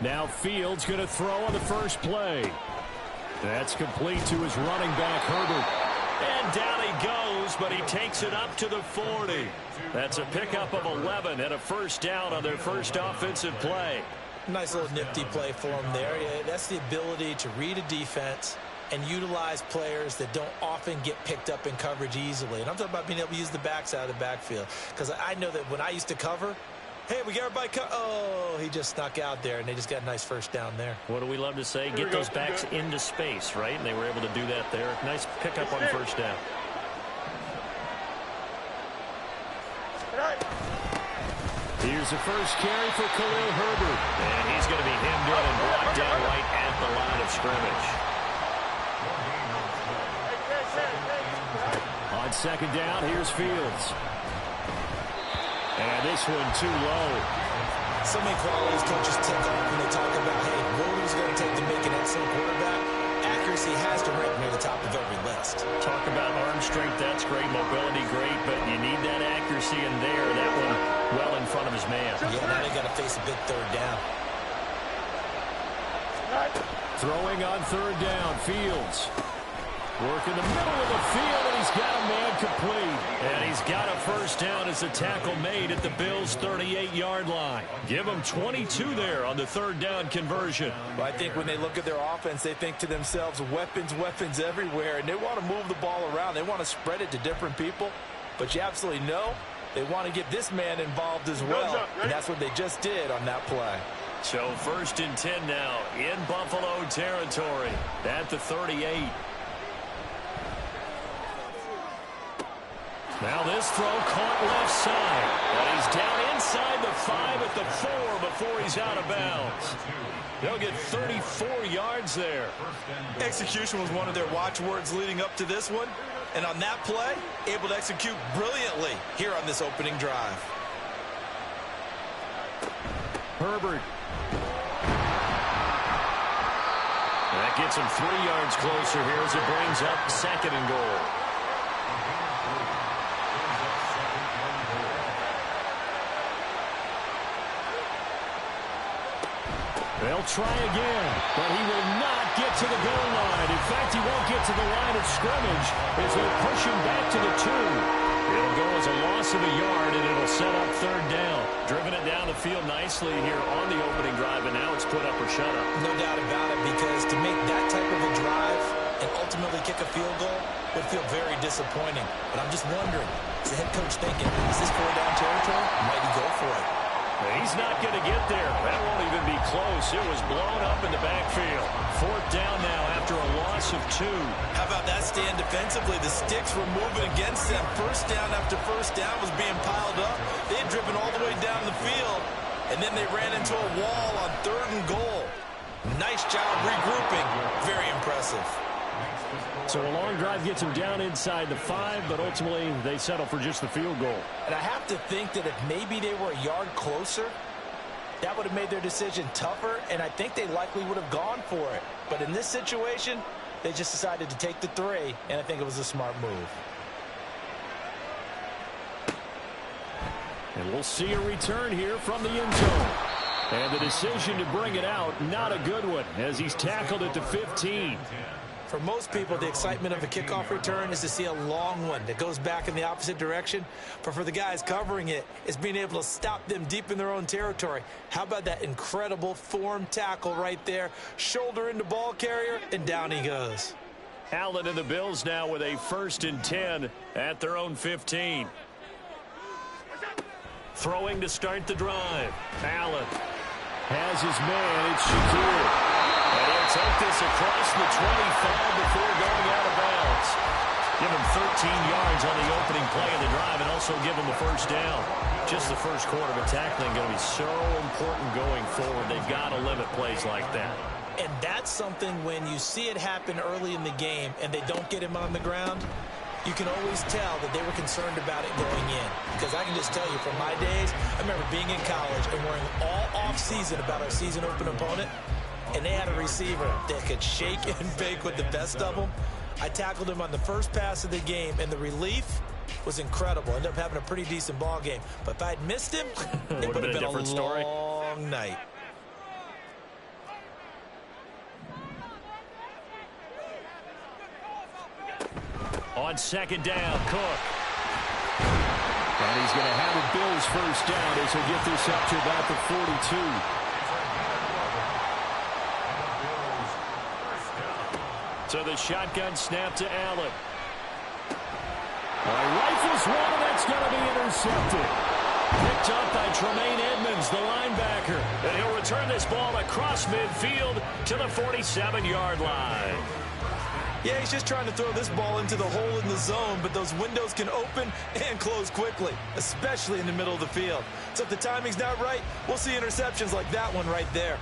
Now Fields going to throw on the first play. That's complete to his running back, Herbert. And down he goes, but he takes it up to the 40. That's a pickup of 11 and a first down on their first offensive play. Nice little nifty play for him there. Yeah, that's the ability to read a defense and utilize players that don't often get picked up in coverage easily. And I'm talking about being able to use the backside of the backfield. Because I know that when I used to cover, hey, we got everybody oh, he just snuck out there, and they just got a nice first down there. What do we love to say? Get those backs into space, right? And they were able to do that there. Nice pickup on first down. Here's the first carry for Khalil Herbert. And he's going to be hemmed in and brought down right at the line of scrimmage. On second down, here's Fields. And this one too low. So many qualities coaches tick off when they talk about, hey, what is it going to take to make an excellent quarterback? Accuracy has to rank near the top of every list. Talk about arm strength, that's great. Mobility, great. But you need that accuracy in there. That one well in front of his man. Yeah, now they got to face a big third down. Throwing on third down, Fields. Work in the middle of the field, and he's got a man complete. And he's got a first down as the tackle made at the Bills' 38-yard line. Give them 22 there on the third down conversion. Well, I think when they look at their offense, they think to themselves, weapons, weapons everywhere. And they want to move the ball around. They want to spread it to different people. But you absolutely know they want to get this man involved as well. And that's what they just did on that play. So first and 10 now in Buffalo territory at the 38. Now this throw caught left side. And he's down inside the 5 at the 4 before he's out of bounds. They'll get 34 yards there. Execution was one of their watchwords leading up to this one. And on that play, able to execute brilliantly here on this opening drive. Herbert. That gets him 3 yards closer here as it brings up second and goal. They'll try again, but he will not get to the goal line. In fact, he won't get to the line of scrimmage as they'll push him back to the 2. It'll go as a loss of a yard, and it'll set up third down. Driven it down the field nicely here on the opening drive, and now it's put up or shut up. No doubt about it, because to make that type of a drive and ultimately kick a field goal would feel very disappointing. But I'm just wondering, is the head coach thinking, is this 4-down territory? Might he go for it? He's not going to get there. That won't even be close. It was blown up in the backfield. Fourth down now after a loss of 2. How about that stand defensively? The sticks were moving against them. First down after first down was being piled up. They had driven all the way down the field, and then they ran into a wall on third and goal. Nice job regrouping. Very impressive. So a long drive gets him down inside the 5, but ultimately they settle for just the field goal. And I have to think that if maybe they were a yard closer, that would have made their decision tougher, and I think they likely would have gone for it. But in this situation, they just decided to take the 3, and I think it was a smart move. And we'll see a return here from the end zone. And the decision to bring it out, not a good one, as he's tackled at the 15. For most people, the excitement of a kickoff return is to see a long one that goes back in the opposite direction. But for the guys covering it, it's being able to stop them deep in their own territory. How about that incredible form tackle right there? Shoulder into ball carrier, and down he goes. Allen and the Bills now with a 1st and 10 at their own 15. Throwing to start the drive. Allen has his man. It's Shakir. And he'll take this across the 25 before going out of bounds. Give him 13 yards on the opening play of the drive and also give him a first down. Just the first quarter, but tackling going to be so important going forward. They've got to limit plays like that. And that's something when you see it happen early in the game and they don't get him on the ground, you can always tell that they were concerned about it going in. Because I can just tell you from my days, I remember being in college and worrying all off-season about our season open opponent. And they had a receiver that could shake and bake with the best of them. I tackled him on the first pass of the game, and the relief was incredible. Ended up having a pretty decent ball game. But if I had missed him, it would have been a long night. On second down, Cook. And he's going to have a Bills first down as he'll get this up to about the 42. So the shotgun snap to Allen. Rifles one, and that's going to be intercepted. Picked up by Tremaine Edmonds, the linebacker. And he'll return this ball across midfield to the 47-yard line. Yeah, he's just trying to throw this ball into the hole in the zone, but those windows can open and close quickly, especially in the middle of the field. So if the timing's not right, we'll see interceptions like that one right there.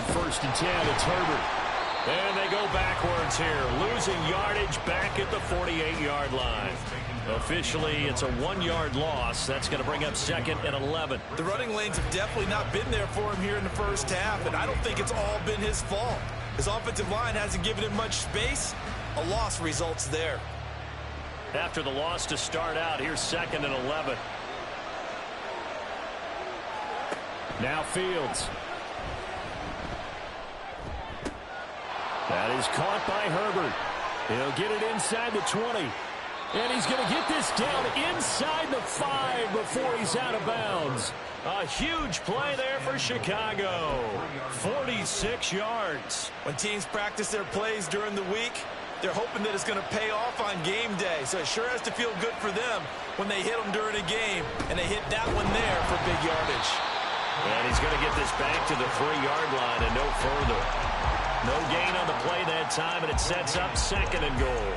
First and 10, it's Herbert. And they go backwards here, losing yardage back at the 48-yard line. Officially, it's a 1-yard loss. That's going to bring up second and 11. The running lanes have definitely not been there for him here in the first half, and I don't think it's all been his fault. His offensive line hasn't given him much space. A loss results there. After the loss to start out, here's second and 11. Now Fields. That is caught by Herbert. He'll get it inside the 20. And he's going to get this down inside the 5 before he's out of bounds. A huge play there for Chicago. 46 yards. When teams practice their plays during the week, they're hoping that it's going to pay off on game day. So it sure has to feel good for them when they hit them during a game. And they hit that one there for big yardage. And he's going to get this back to the 3-yard line and no further. No gain on the play that time, and it sets up second and goal.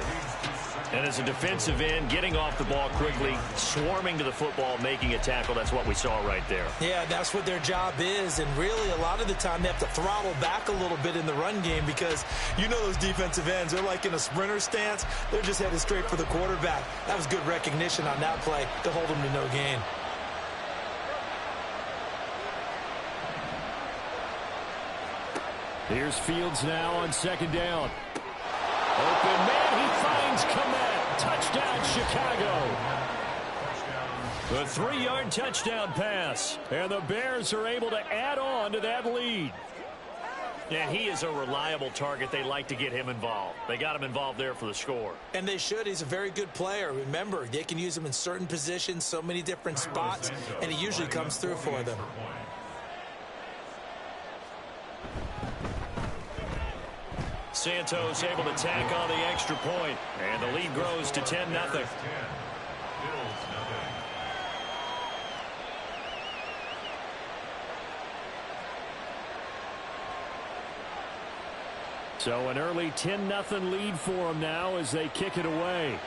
And as a defensive end, getting off the ball quickly, swarming to the football, making a tackle, that's what we saw right there. Yeah, that's what their job is, and really a lot of the time they have to throttle back a little bit in the run game because you know those defensive ends, they're like in a sprinter stance. They're just headed straight for the quarterback. That was good recognition on that play to hold them to no gain. Here's Fields now on second down. Open man, he finds Kmet. Touchdown, Chicago. The 3-yard touchdown pass. And the Bears are able to add on to that lead. And he is a reliable target. They like to get him involved. They got him involved there for the score. And they should. He's a very good player. Remember, they can use him in certain positions, so many different spots, and he usually comes through for them. Santos able to tack on the extra point, and the lead grows to 10-0. So an early 10-0 lead for them now as they kick it away.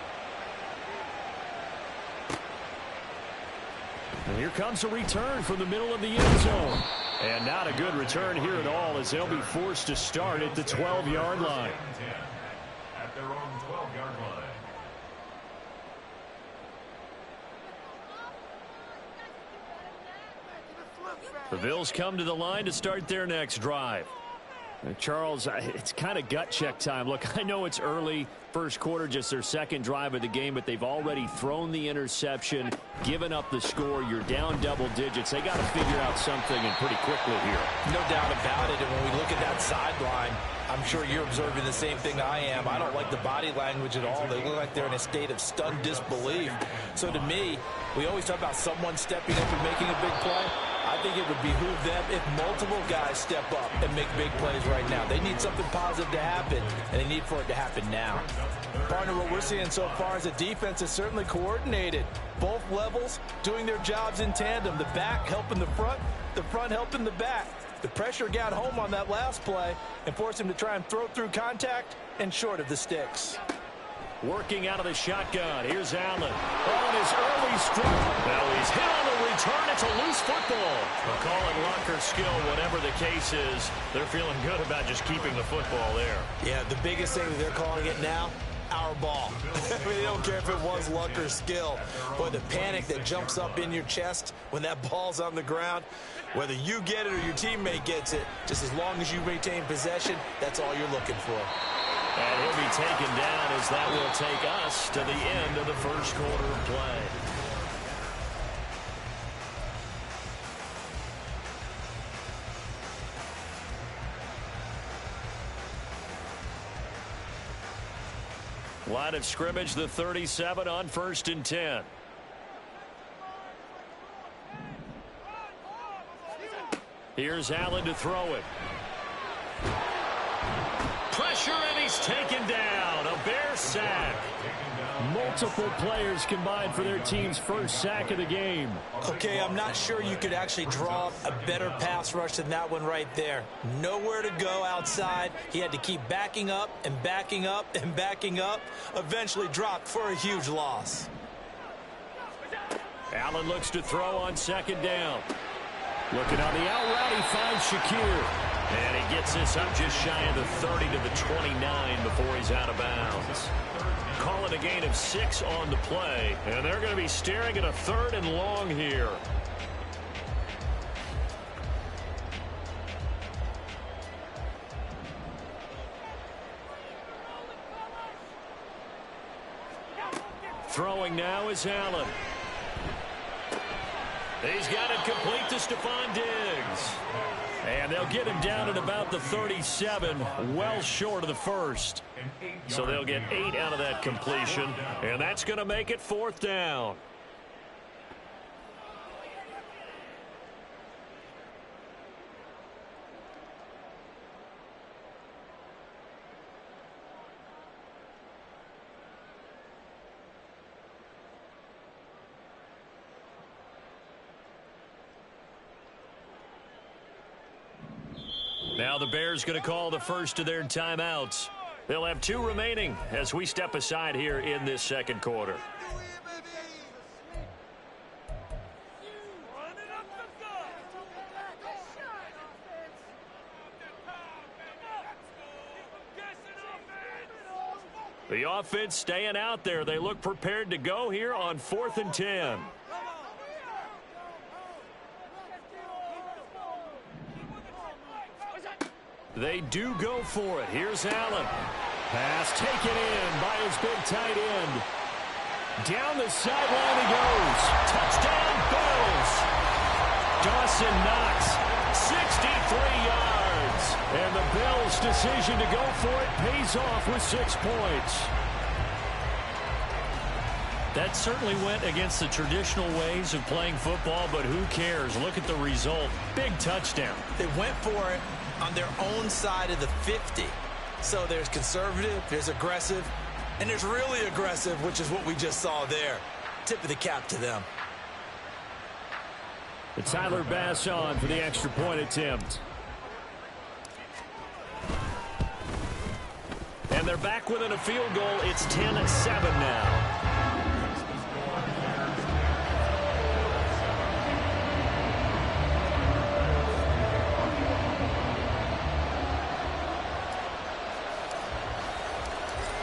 And here comes a return from the middle of the end zone. And not a good return here at all as they'll be forced to start at the 12-yard line. At their own 12-yard line. The Bills come to the line to start their next drive. Charles, it's kind of gut check time. Look, I know it's early, first quarter, just their second drive of the game, but they've already thrown the interception, given up the score. You're down double digits. They got to figure out something and pretty quickly here. No doubt about it. And when we look at that sideline, I'm sure you're observing the same thing I am. I don't like the body language at all. They look like they're in a state of stunned disbelief. So to me, we always talk about someone stepping up and making a big play. I think it would behoove them if multiple guys step up and make big plays right now. They need something positive to happen, and they need for it to happen now. Partner, what we're seeing so far is the defense is certainly coordinated. Both levels doing their jobs in tandem. The back helping the front helping the back. The pressure got home on that last play and forced him to try and throw through contact and short of the sticks. Working out of the shotgun. Here's Allen. On his early strike. Now he's hit on the return. It's a loose football. They'll call it luck or skill, whatever the case is. They're feeling good about just keeping the football there. Yeah, the biggest thing that they're calling it now, our ball. I mean, they don't care if it was luck or skill. Boy, the panic that jumps up in your chest when that ball's on the ground, whether you get it or your teammate gets it, just as long as you maintain possession, that's all you're looking for. And he'll be taken down as that will take us to the end of the first quarter of play. Line of scrimmage, the 37 on 1st and 10. Here's Allen to throw it. Pressure, and he's taken down. A Bear sack. Multiple players combined for their team's first sack of the game. Okay, I'm not sure you could actually draw up a better pass rush than that one right there. Nowhere to go outside. He had to keep backing up and backing up and backing up. Eventually dropped for a huge loss. Allen looks to throw on 2nd down. Looking on the out route, he finds Shakir. And he gets this up just shy of the 30 to the 29 before he's out of bounds. Call it a gain of 6 on the play. And they're going to be staring at a 3rd and long here. Throwing now is Allen. He's got it complete to Stephon Diggs. And they'll get him down at about the 37, well short of the 1st. So they'll get 8 out of that completion, and that's going to make it 4th down. Now the Bears going to call the first of their timeouts. They'll have 2 remaining as we step aside here in this 2nd quarter. The offense staying out there. They look prepared to go here on 4th and 10. They do go for it. Here's Allen. Pass taken in by his big tight end. Down the sideline he goes. Touchdown, Bills. Dawson Knox, 63 yards. And the Bills' decision to go for it pays off with 6 points. That certainly went against the traditional ways of playing football, but who cares? Look at the result. Big touchdown. They went for it on their own side of the 50. So there's conservative, there's aggressive, and there's really aggressive, which is what we just saw there. Tip of the cap to them. The Tyler Bass on for the extra point attempt. And they're back within a field goal. It's 10-7 now.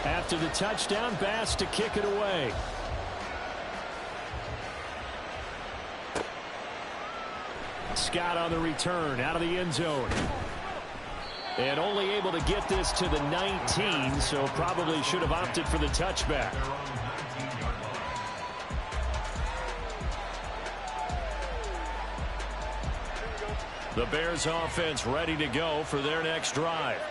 After the touchdown, Bass to kick it away. Scott on the return out of the end zone. And only able to get this to the 19, so probably should have opted for the touchback. The Bears offense ready to go for their next drive.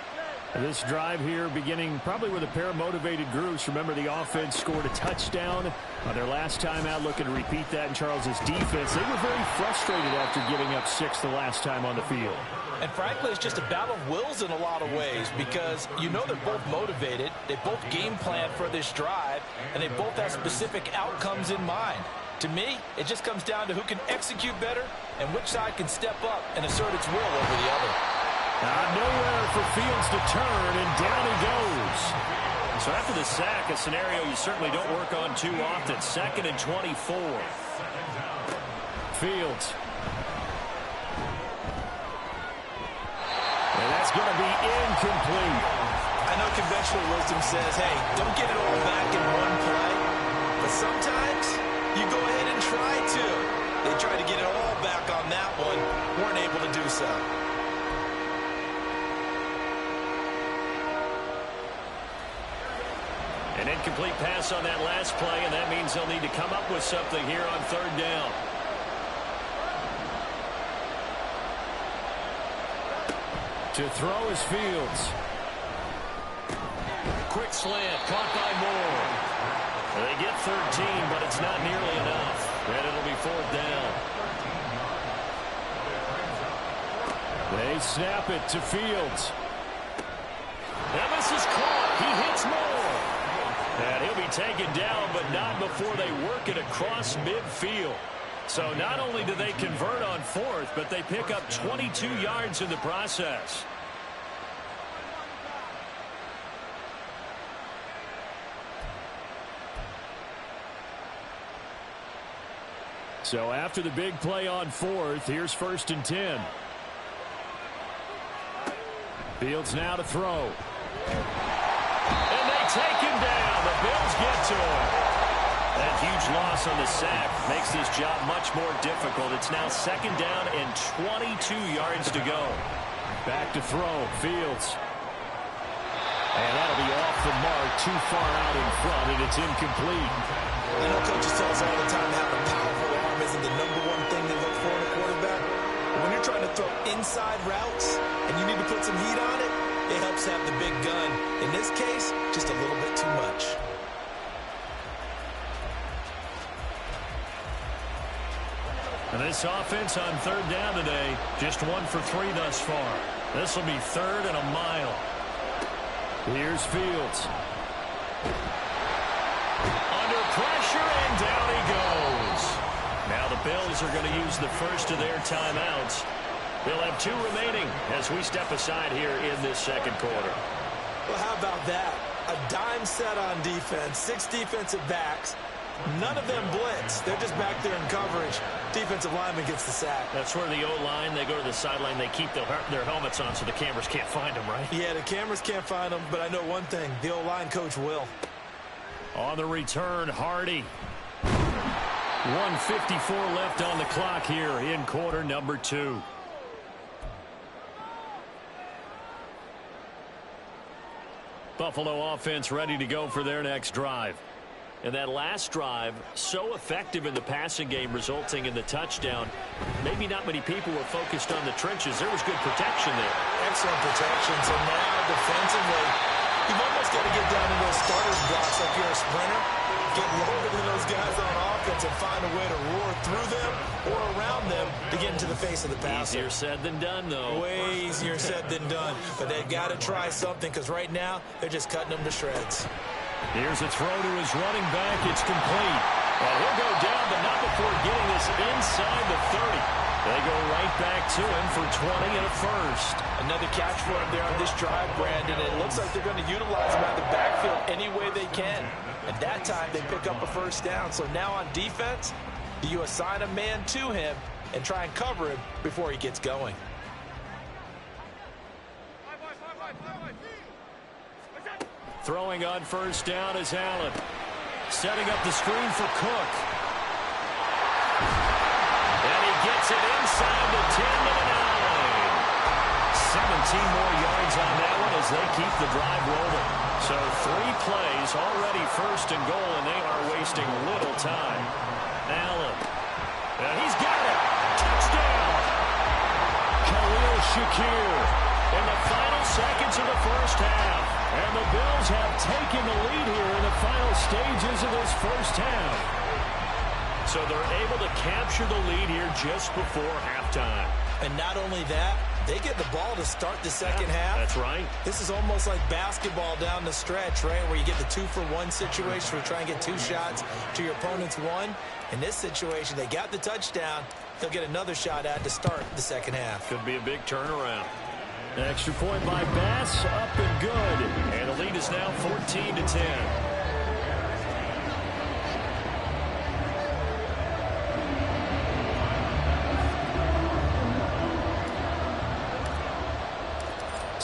This drive here beginning probably with a pair of motivated groups. Remember, the offense scored a touchdown on their last time out, looking to repeat that in Charles's defense. They were very frustrated after giving up 6 the last time on the field. And frankly, it's just a battle of wills in a lot of ways, because you know they're both motivated, they both game plan for this drive, and they both have specific outcomes in mind. To me, it just comes down to who can execute better and which side can step up and assert its will over the other. Nowhere for Fields to turn, and down he goes. So after the sack, a scenario you certainly don't work on too often. 2nd and 24. Fields. And that's going to be incomplete. I know conventional wisdom says, hey, don't get it all back in one play. But sometimes you go ahead and try to. They tried to get it all back on that one. Weren't able to do so. An incomplete pass on that last play, and that means they'll need to come up with something here on third down. To throw is Fields. Quick slant, caught by Moore. They get 13, but it's not nearly enough. And it'll be fourth down. They snap it to Fields. And this is caught. He hits Moore. And he'll be taken down, but not before they work it across midfield. So not only do they convert on fourth, but they pick up 22 yards in the process. So after the big play on fourth, here's 1st and 10. Fields now to throw. And they take him down. The Bills get to him. That huge loss on the sack makes this job much more difficult. It's now 2nd down and 22 yards to go. Back to throw, Fields. And that'll be off the mark, too far out in front, and it's incomplete. I know coaches tell us all the time having a powerful arm isn't the #1 thing they look for in a quarterback. But when you're trying to throw inside routes and you need to put some heat on it, it helps have the big gun. In this case, just a little bit too much. And this offense on third down today, just 1 for 3 thus far. This will be 3rd and a mile. Here's Fields. Under pressure, and down he goes. Now the Bills are going to use the first of their timeouts. They'll have 2 remaining as we step aside here in this 2nd quarter. Well, how about that? A dime set on defense, 6 defensive backs. None of them blitz. They're just back there in coverage. Defensive lineman gets the sack. That's where the O-line, they go to the sideline, they keep their helmets on so the cameras can't find them, right? Yeah, the cameras can't find them, but I know one thing. The O-line coach will. On the return, Hardy. 1:54 left on the clock here in quarter number 2. Buffalo offense ready to go for their next drive. And that last drive, so effective in the passing game, resulting in the touchdown. Maybe not many people were focused on the trenches. There was good protection there. Excellent protection. So now, defensively, you've almost got to get down to those starters blocks like you're a sprinter. Get lower than those guys on offense and find a way to roar through them or around them to get into the face of the passer. Easier said than done, though. Way easier said than done. But they've got to try something because right now, they're just cutting them to shreds. Here's a throw to his running back. It's complete. Well, he'll go down, but not before getting this inside the 30. They go right back to him for 20 and a first. Another catch for him there on this drive, Brandon. It looks like they're going to utilize him out of the backfield any way they can. At that time, they pick up a first down. So now on defense, do you assign a man to him and try and cover him before he gets going? Throwing on first down is Allen. Setting up the screen for Cook. And he gets it inside the 10 to the 9. 17 more yards on that one as they keep the drive rolling. So 3 plays, already first and goal, and they are wasting little time. Allen. And he's got it. Touchdown. Khalil Shakir in the final seconds of the first half. And the Bills have taken the lead here in the final stages of this first half. So they're able to capture the lead here just before halftime. And not only that, they get the ball to start the second half. That's right. This is almost like basketball down the stretch, right, where you get the 2-for-1 situation where you try and get 2 shots to your opponent's 1. In this situation, they got the touchdown. They'll get another shot at to start the second half. Could be a big turnaround. Extra point by Bass, up and good. And the lead is now 14 to 10.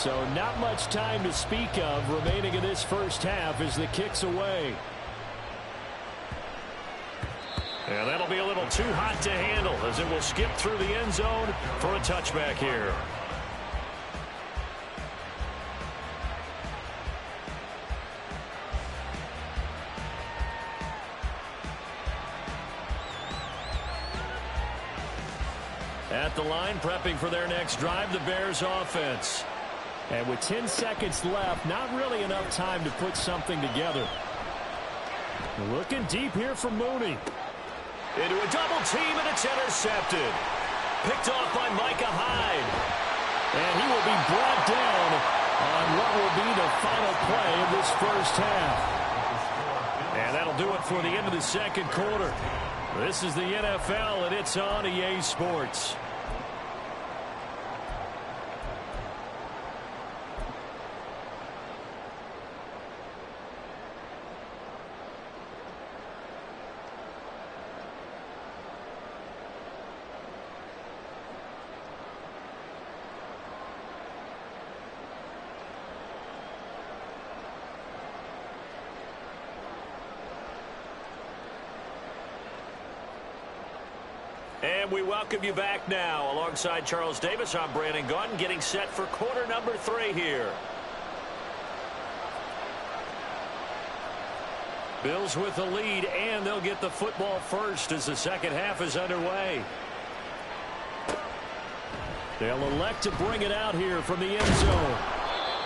So not much time to speak of remaining in this first half as the kick's away. And that'll be a little too hot to handle as it will skip through the end zone for a touchback here. At the line, prepping for their next drive, the Bears offense. And with 10 seconds left, not really enough time to put something together. Looking deep here for Mooney. Into a double team, and it's intercepted. Picked off by Micah Hyde. And he will be brought down on what will be the final play of this first half. And that'll do it for the end of the second quarter. This is the NFL, and it's on EA Sports. And we welcome you back now. Alongside Charles Davis, I'm Brandon Gaudin, getting set for quarter number 3 here. Bills with the lead, and they'll get the football first as the second half is underway. They'll elect to bring it out here from the end zone.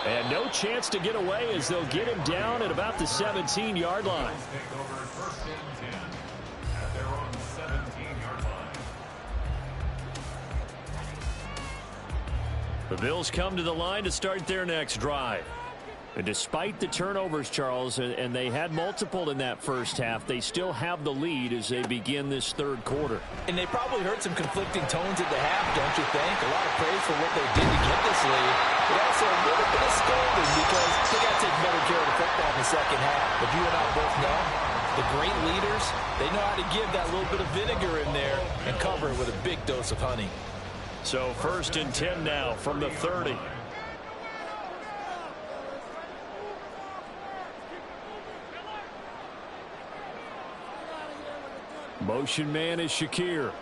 And no chance to get away as they'll get him down at about the 17-yard line. The Bills come to the line to start their next drive. And despite the turnovers, Charles, and they had multiple in that first half, they still have the lead as they begin this third quarter. And they probably heard some conflicting tones at the half, don't you think? A lot of praise for what they did to get this lead, but also a little bit of scolding because they got to take better care of the football in the second half. But you and I both know the great leaders, they know how to give that little bit of vinegar in there and cover it with a big dose of honey. So 1st and 10 now from the 30. Motion man is Shakir.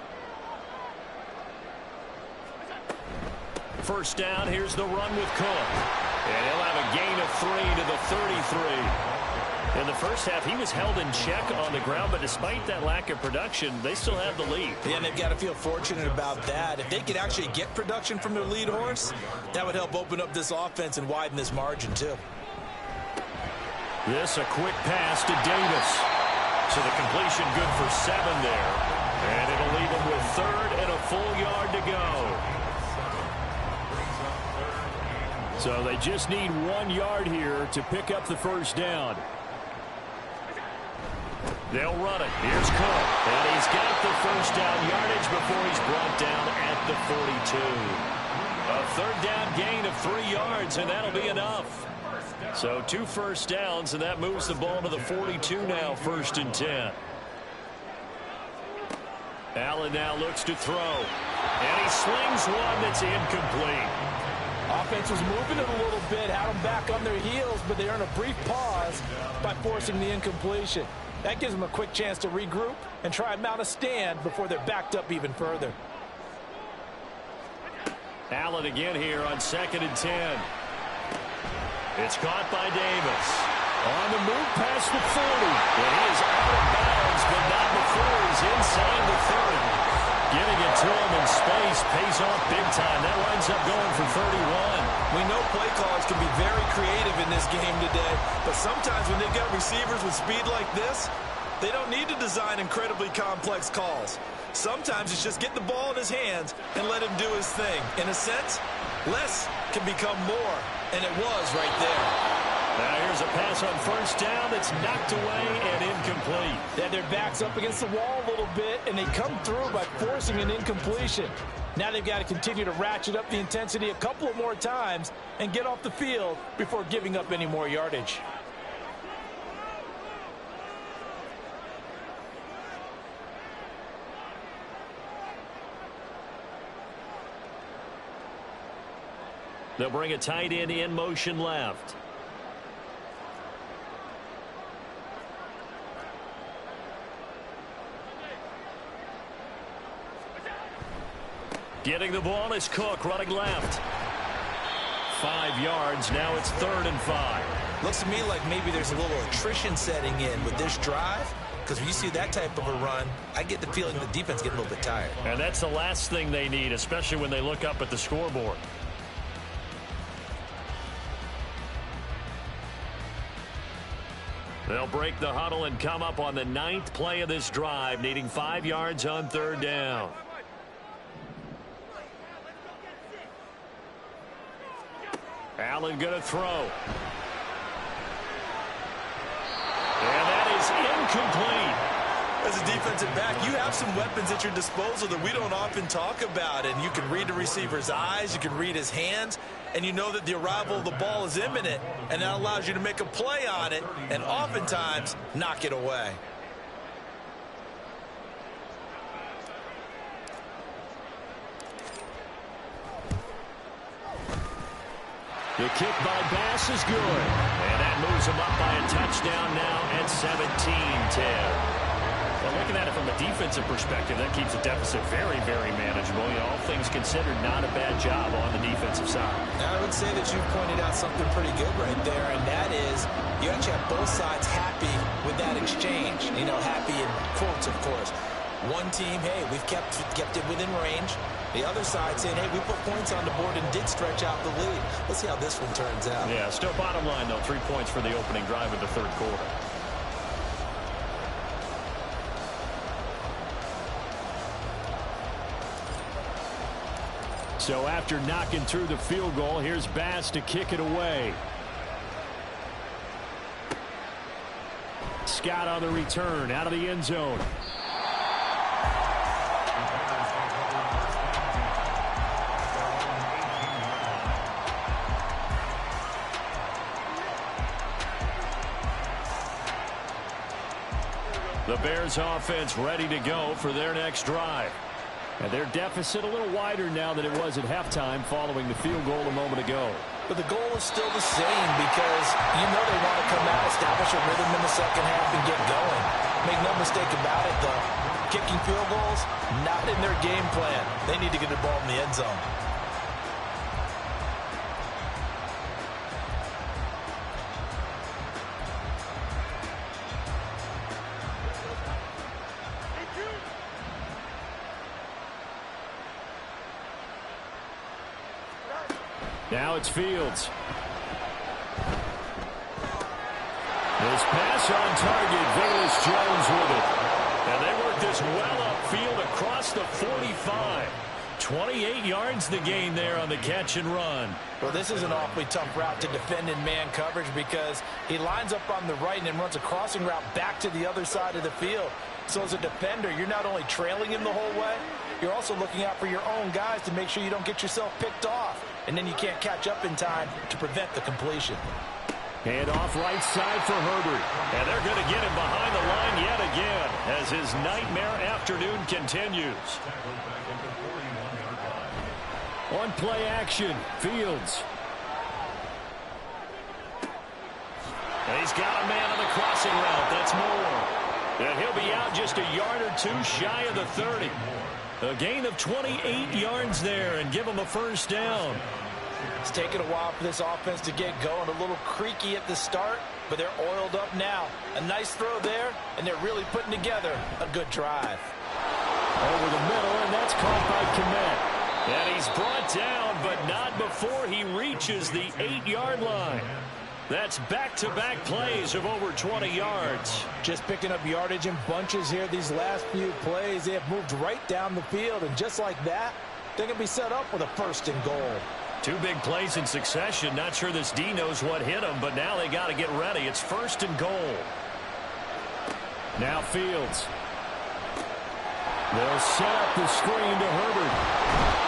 First down, here's the run with Cook. And he'll have a gain of 3 to the 33. In the first half, he was held in check on the ground, but despite that lack of production, they still have the lead. Yeah, and they've got to feel fortunate about that. If they could actually get production from their lead horse, that would help open up this offense and widen this margin, too. This a quick pass to Davis. So the completion good for 7 there. And it'll leave him with 3rd and a full yard to go. So they just need 1 yard here to pick up the first down. They'll run it. Here's Cook. And he's got the first down yardage before he's brought down at the 42. A 3rd down gain of 3 yards, and that'll be enough. So 2 first downs, and that moves the ball to the 42 now, 1st and 10. Allen now looks to throw. And he slings one that's incomplete. Offense was moving it a little bit, had them back on their heels, but they earned a brief pause by forcing the incompletion. That gives them a quick chance to regroup and try and mount a stand before they're backed up even further. Allen again here on 2nd and 10. It's caught by Davis. On the move past the 40. And he is out of bounds, but not before he's inside the 30. Giving it to him in space pays off big time. That winds up going for 31. We know play callers can be very creative in this game today, but sometimes when they've got receivers with speed like this, they don't need to design incredibly complex calls. Sometimes it's just get the ball in his hands and let him do his thing. In a sense, less can become more, and it was right there. Now here's a pass on 1st down that's knocked away and incomplete. Yeah, their back's up against the wall a little bit, and they come through by forcing an incompletion. Now they've got to continue to ratchet up the intensity a couple of more times and get off the field before giving up any more yardage. They'll bring a tight end in motion left. Getting the ball is Cook running left. 5 yards. Now it's 3rd and 5. Looks to me like maybe there's a little attrition setting in with this drive, because when you see that type of a run, I get the feeling the defense getting a little bit tired. And that's the last thing they need, especially when they look up at the scoreboard. They'll break the huddle and come up on the 9th play of this drive, needing 5 yards on 3rd down. Allen going to throw. And that is incomplete. As a defensive back, you have some weapons at your disposal that we don't often talk about. And you can read the receiver's eyes, you can read his hands, and you know that the arrival of the ball is imminent. And that allows you to make a play on it and oftentimes knock it away. The kick by Bass is good. And that moves him up by a touchdown now at 17-10. Well, looking at it from a defensive perspective, that keeps the deficit very, very manageable. You know, all things considered, not a bad job on the defensive side. Now, I would say that you pointed out something pretty good right there, and that is you actually have both sides happy with that exchange. You know, happy in quotes, of course. One team, hey, we've kept it within range. The other side saying, hey, we put points on the board and did stretch out the lead. Let's see how this one turns out. Yeah, still bottom line, though, 3 points for the opening drive of the 3rd quarter. So after knocking through the field goal, here's Bass to kick it away. Scott on the return, out of the end zone. The Bears offense ready to go for their next drive. And their deficit a little wider now than it was at halftime following the field goal a moment ago. But the goal is still the same because you know they want to come out, establish a rhythm in the second half, and get going. Make no mistake about it, though. Kicking field goals, not in their game plan. They need to get the ball in the end zone. Now it's Fields. This pass on target, Velus Jones with it. And they work this well upfield across the 45. 28 yards the gain there on the catch and run. Well, this is an awfully tough route to defend in man coverage because he lines up on the right and then runs a crossing route back to the other side of the field. So as a defender, you're not only trailing him the whole way, you're also looking out for your own guys to make sure you don't get yourself picked off. And then you can't catch up in time to prevent the completion. Hand off right side for Herbert. And they're going to get him behind the line yet again as his nightmare afternoon continues. On play action, Fields. And he's got a man on the crossing route. That's Moore. And he'll be out just a yard or two shy of the 30. A gain of 28 yards there and give him a first down. It's taken a while for this offense to get going. A little creaky at the start, but they're oiled up now. A nice throw there, and they're really putting together a good drive. Over the middle, and that's caught by Kmet. And he's brought down, but not before he reaches the 8-yard line. That's back-to-back plays of over 20 yards. Just picking up yardage in bunches here these last few plays. They have moved right down the field, and just like that, they're going to be set up with a 1st and goal. 2 big plays in succession. Not sure this D knows what hit him, but now they got to get ready. It's 1st and goal. Now Fields. They'll set up the screen to Herbert.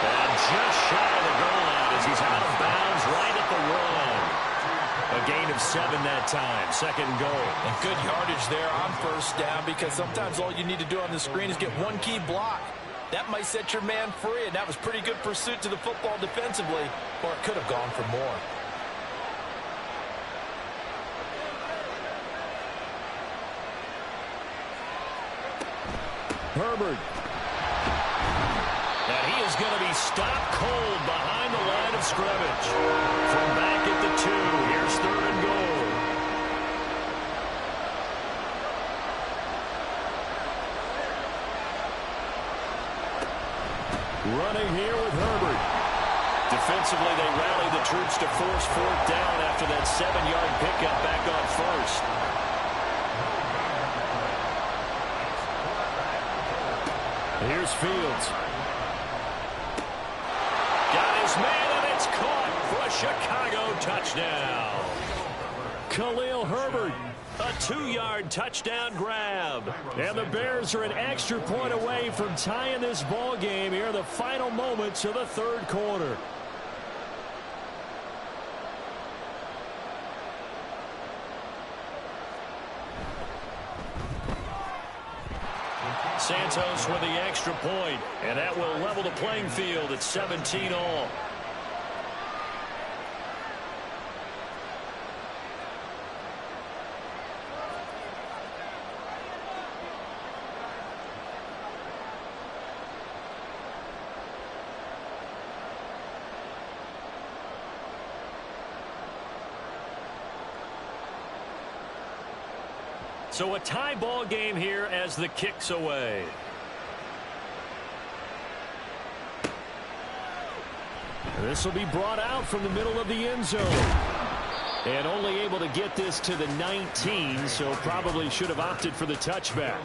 And just shy of the goal line as he's out of bounds right at the run. A gain of 7 that time. 2nd and goal. And good yardage there on 1st down because sometimes all you need to do on the screen is get one key block. That might set your man free, and that was pretty good pursuit to the football defensively, or it could have gone for more. Herbert. And he is going to be stopped cold behind the line of scrimmage. From back at the 2, here's 3rd and goal. Running here with Herbert. Defensively, they rallied the troops to force 4th down after that 7-yard pickup back on 1st. Here's Fields. Got his man, and it's caught for a Chicago touchdown. Khalil Herbert, a 2-yard touchdown grab. And the Bears are an extra point away from tying this ball game here in the final moments of the 3rd quarter. Santos with the extra point, and that will level the playing field at 17 all. So a tie ball game here as the kick's away. This will be brought out from the middle of the end zone. And only able to get this to the 19, so probably should have opted for the touchback.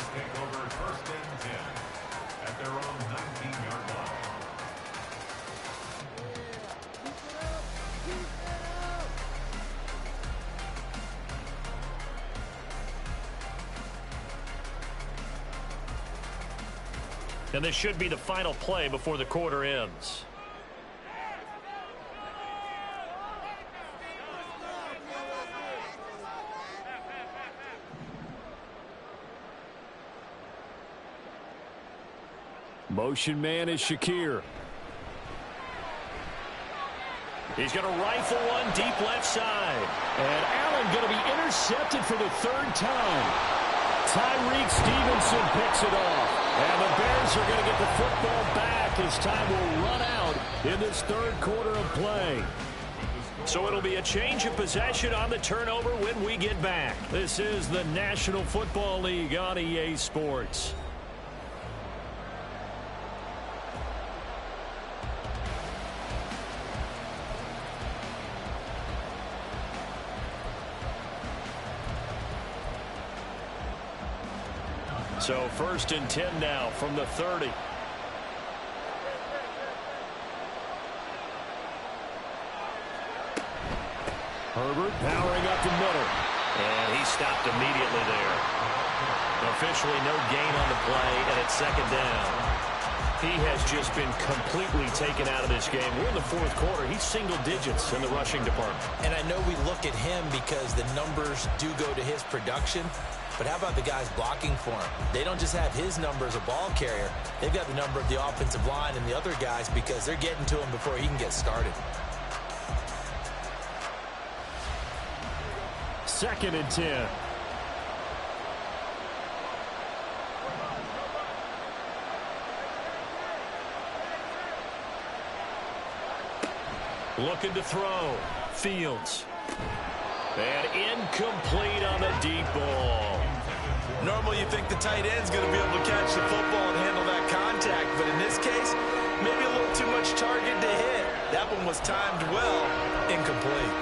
And this should be the final play before the quarter ends. Motion man is Shakir. He's going to rifle one deep left side. And Allen going to be intercepted for the 3rd time. Tyreek Stevenson picks it off. And the Bears are going to get the football back as time will run out in this 3rd quarter of play. So it'll be a change of possession on the turnover when we get back. This is the National Football League on EA Sports. So 1st and 10 now from the 30. Herbert powering up the middle. And he stopped immediately there. Officially no gain on the play, and it's 2nd down. He has just been completely taken out of this game. We're in the 4th quarter. He's single digits in the rushing department. And I know we look at him because the numbers do go to his production. But how about the guys blocking for him? They don't just have his number as a ball carrier. They've got the number of the offensive line and the other guys because they're getting to him before he can get started. 2nd and 10. Looking to throw. Fields. And incomplete on the deep ball. Normally you think the tight end's going to be able to catch the football and handle that contact, but in this case, maybe a little too much target to hit. That one was timed well. Incomplete.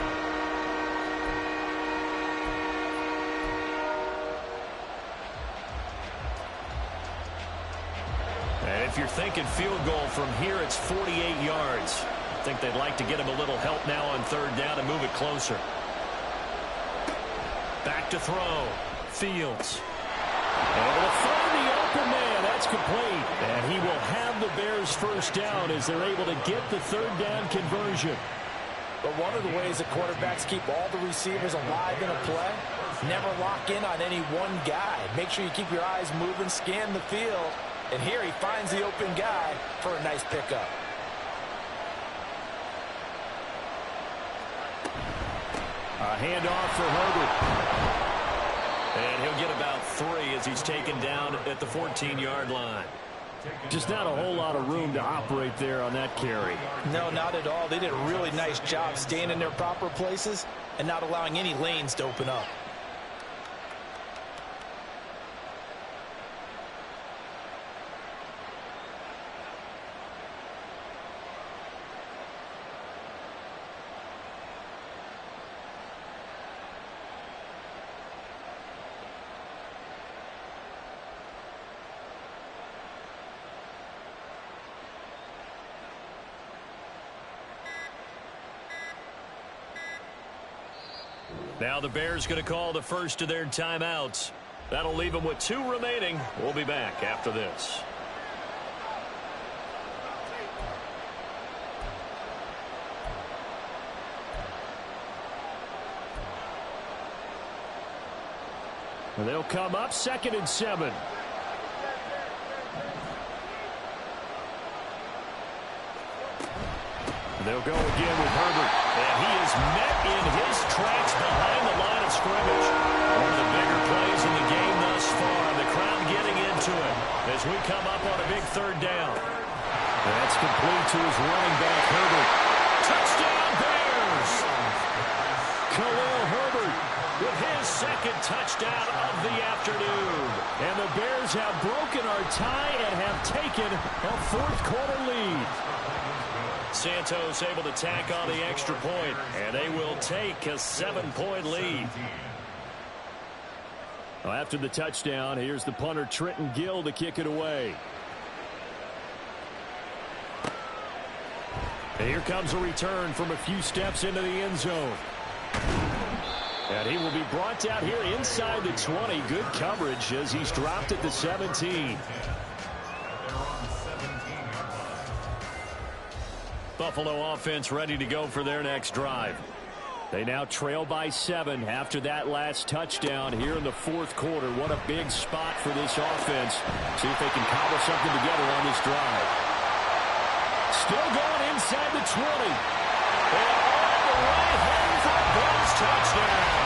And if you're thinking field goal from here, it's 48 yards. I think they'd like to get him a little help now on 3rd down and move it closer. Back to throw. Fields. Able to find the open man. That's complete. And he will have the Bears 1st down as they're able to get the 3rd down conversion. But one of the ways that quarterbacks keep all the receivers alive in a play, never lock in on any one guy. Make sure you keep your eyes moving, scan the field, And here he finds the open guy for a nice pickup. A handoff for Herbert. And he'll get about 3 as he's taken down at the 14-yard line. Just not a whole lot of room to operate there on that carry. No, not at all. They did a really nice job staying in their proper places and not allowing any lanes to open up. Now the Bears going to call the first of their timeouts. That'll leave them with 2 remaining. We'll be back after this. And they'll come up 2nd and 7. They'll go again with Herbert. And he is met in his tracks behind the line of scrimmage. One of the bigger plays in the game thus far. The crowd getting into it as we come up on a big 3rd down. That's complete to his running back, Herbert. Touchdown, Bears! Khalil Herbert with his 2nd touchdown of the afternoon. And the Bears have broken our tie and have taken a 4th quarter lead. Santos able to tack on the extra point, and they will take a 7-point lead. Well, after the touchdown, here's the punter Trenton Gill to kick it away. And here comes a return from a few steps into the end zone. And he will be brought down here inside the 20. Good coverage as he's dropped at the 17. Buffalo offense ready to go for their next drive. They now trail by 7 after that last touchdown here in the 4th quarter. What a big spot for this offense. See if they can cobble something together on this drive. Still going inside the 20. And all the way home for a Bears touchdown.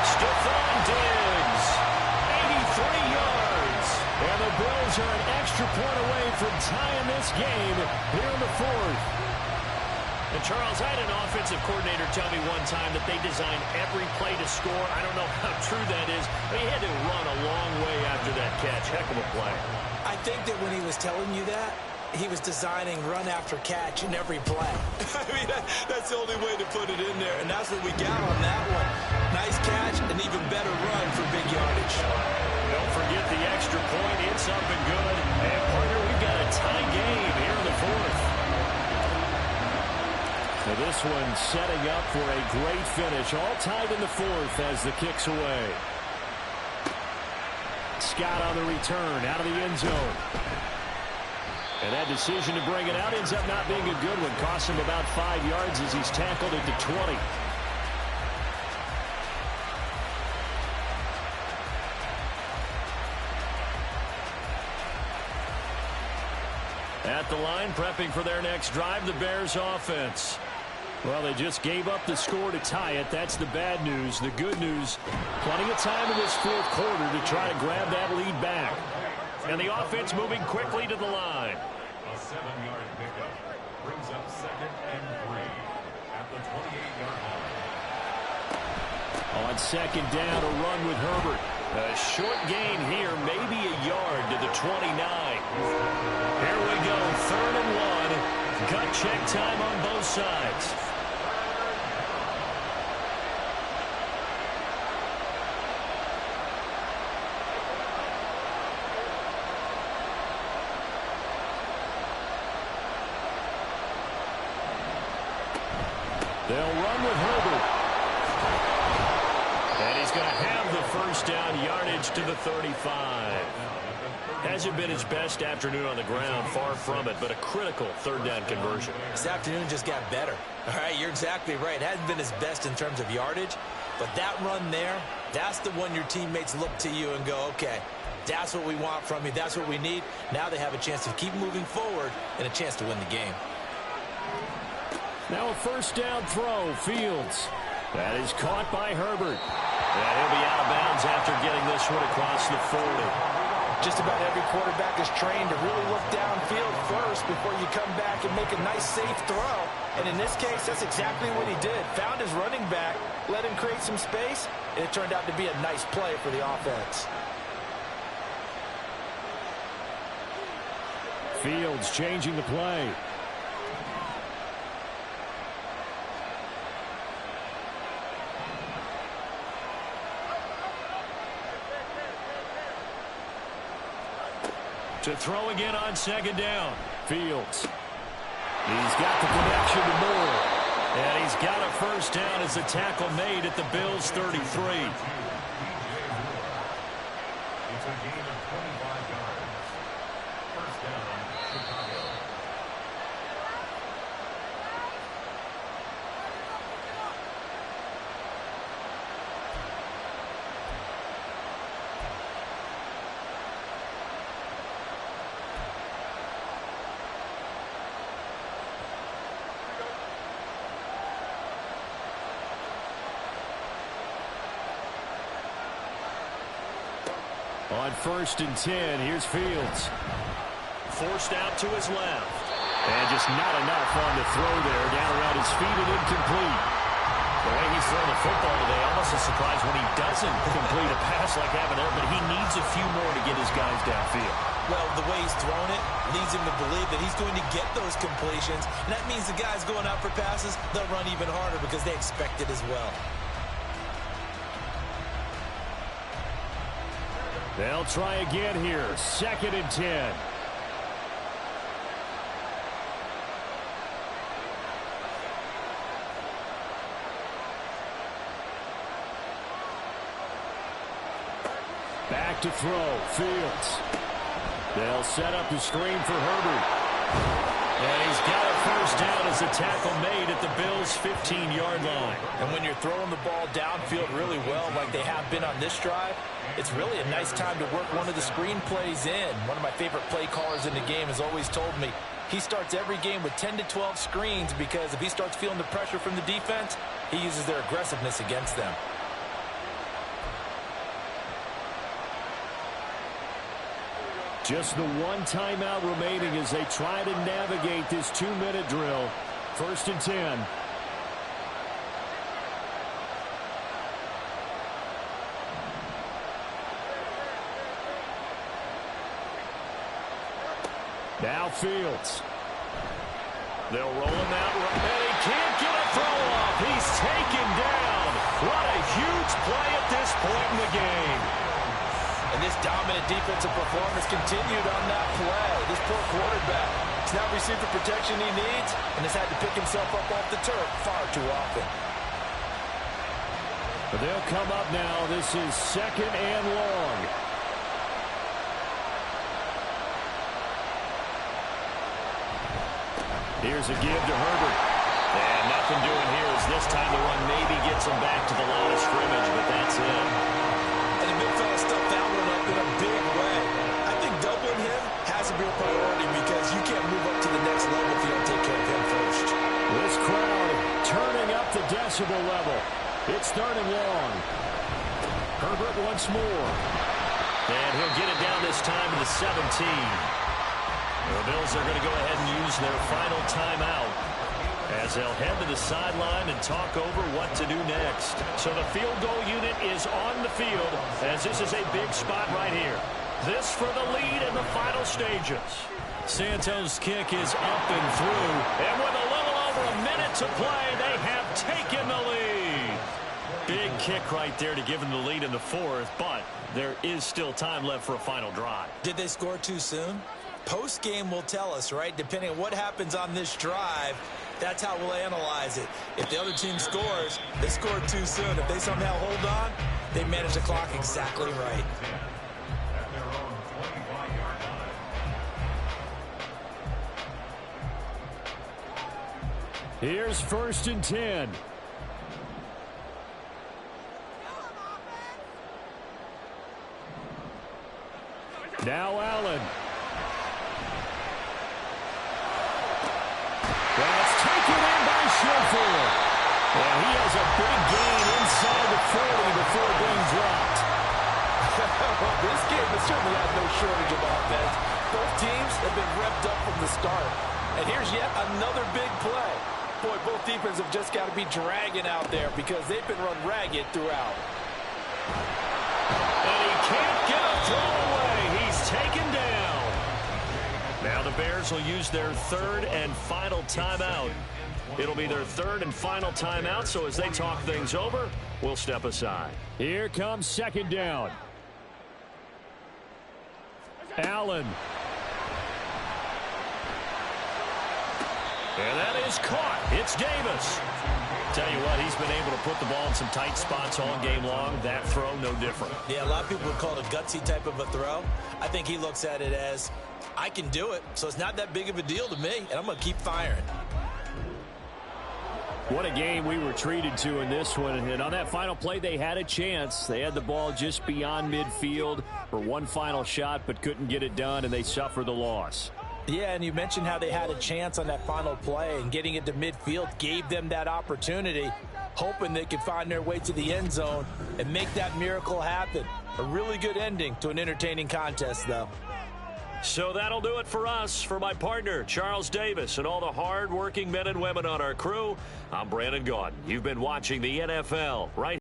Stephon Diggs, 83 yards. And the Bills are an extra point away from tying this game here in the 4th. And Charles, I had an offensive coordinator tell me one time that they design every play to score. I don't know how true that is, but he had to run a long way after that catch. Heck of a play. I think that when he was telling you that, he was designing run after catch in every play. I mean, that's the only way to put it in there, and that's what we got on that one. Nice catch, an even better run for big yardage. Don't forget the extra point. It's up and good. And, partner, we've got a tie game here in the 4th. So this one setting up for a great finish. All tied in the 4th as the kick's away. Scott on the return out of the end zone. And that decision to bring it out ends up not being a good one. Costs him about 5 yards as he's tackled at the 20. At the line, prepping for their next drive, the Bears offense. Well, they just gave up the score to tie it. That's the bad news. The good news, plenty of time in this 4th quarter to try to grab that lead back. And the offense moving quickly to the line. A 7-yard pickup brings up 2nd and 3 at the 28-yard line. On 2nd down, a run with Herbert. A short gain here, maybe a yard to the 29. Here we go, 3rd and 1. Gut check time on both sides. They'll run with Herbert. And he's going to have the 1st down, yardage to the 35. Hasn't been his best afternoon on the ground, far from it, but a critical 3rd down conversion. This afternoon just got better. All right, you're exactly right. Hasn't been his best in terms of yardage, but that run there, that's the one your teammates look to you and go, okay, That's what we want from you. That's what we need. Now they have a chance to keep moving forward and a chance to win the game. Now a first down throw. Fields. That is caught by Herbert. And he'll be out of bounds after getting this one across the 40. Just about every quarterback is trained to really look downfield first before you come back and make a nice, safe throw. And in this case, that's exactly what he did. Found his running back, let him create some space, and it turned out to be a nice play for the offense. Fields changing the play. To throw again on second down. Fields. He's got the connection to Moore. And he's got a first down as a tackle made at the Bills' 33. It's a gain of 25 yards. First down, Chicago. On first and 10, here's Fields. Forced out to his left. And just not enough on the throw there. Down around his feet and incomplete. The way he's throwing the football today, almost a surprise when he doesn't complete a pass like having there, but he needs a few more to get his guys downfield. Well, the way he's thrown it leads him to believe that he's going to get those completions. And that means the guys going out for passes, they'll run even harder because they expect it as well. They'll try again here. Second and 10. Back to throw. Fields. They'll set up the screen for Herbert. And he's got a first down as a tackle made at the Bills' 15-yard line. And when you're throwing the ball downfield really well like they have been on this drive, it's really a nice time to work one of the screen plays in. One of my favorite play callers in the game has always told me he starts every game with 10 to 12 screens because if he starts feeling the pressure from the defense, he uses their aggressiveness against them. Just the one timeout remaining as they try to navigate this 2-minute drill. First and 10. Now Fields. They'll roll him out, and he can't get a throw off. He's taken down. What a huge play at this point in the game. And this dominant defensive performance continued on that play. This poor quarterback has not received the protection he needs and has had to pick himself up off the turf far too often. But they'll come up now. This is second and long. Here's a give to Herbert. And nothing doing here as this time the run maybe gets him back to the line of scrimmage, but that's it. And the big fella stuffed that one up in a big way. I think doubling him has to be a priority because you can't move up to the next level if you don't take care of him first. This crowd turning up the decibel level. It's third and long. Herbert once more. And he'll get it down this time to the 17. The Bills are going to go ahead and use their final timeout as they'll head to the sideline and talk over what to do next. So the field goal unit is on the field as this is a big spot right here. This for the lead in the final stages. Santos' kick is up and through. And with a little over a minute to play, they have taken the lead. Big kick right there to give them the lead in the fourth, but there is still time left for a final drive. Did they score too soon? Post-game will tell us, right? Depending on what happens on this drive, that's how we'll analyze it. If the other team scores, they scored too soon. If they somehow hold on, they manage the clock exactly right. At their own 25-yard line. Here's first and 10. Allen. That's taken in by Schofield. And he has a big gain inside the 40 before being dropped. Well, this game has certainly had no shortage of offense. Both teams have been revved up from the start. And here's yet another big play. Boy, both defenses have just got to be dragging out there because they've been run ragged throughout. And he can't get a throw away. He's taken down. Now the Bears will use their third and final timeout. It'll be their third and final timeout, so as they talk things over, we'll step aside. Here comes second down. Allen. And that is caught. It's Davis. Tell you what, he's been able to put the ball in some tight spots all game long. That throw, no different. Yeah, a lot of people would call it a gutsy type of a throw. I think he looks at it as, I can do it, so it's not that big of a deal to me, and I'm going to keep firing. What a game we were treated to in this one. And on that final play, they had a chance. They had the ball just beyond midfield for one final shot, but couldn't get it done, and they suffered the loss. Yeah, and you mentioned how they had a chance on that final play, and getting it to midfield gave them that opportunity, hoping they could find their way to the end zone and make that miracle happen. A really good ending to an entertaining contest, though. So that'll do it for us. For my partner, Charles Davis, and all the hard-working men and women on our crew, I'm Brandon Gaudin. You've been watching the NFL right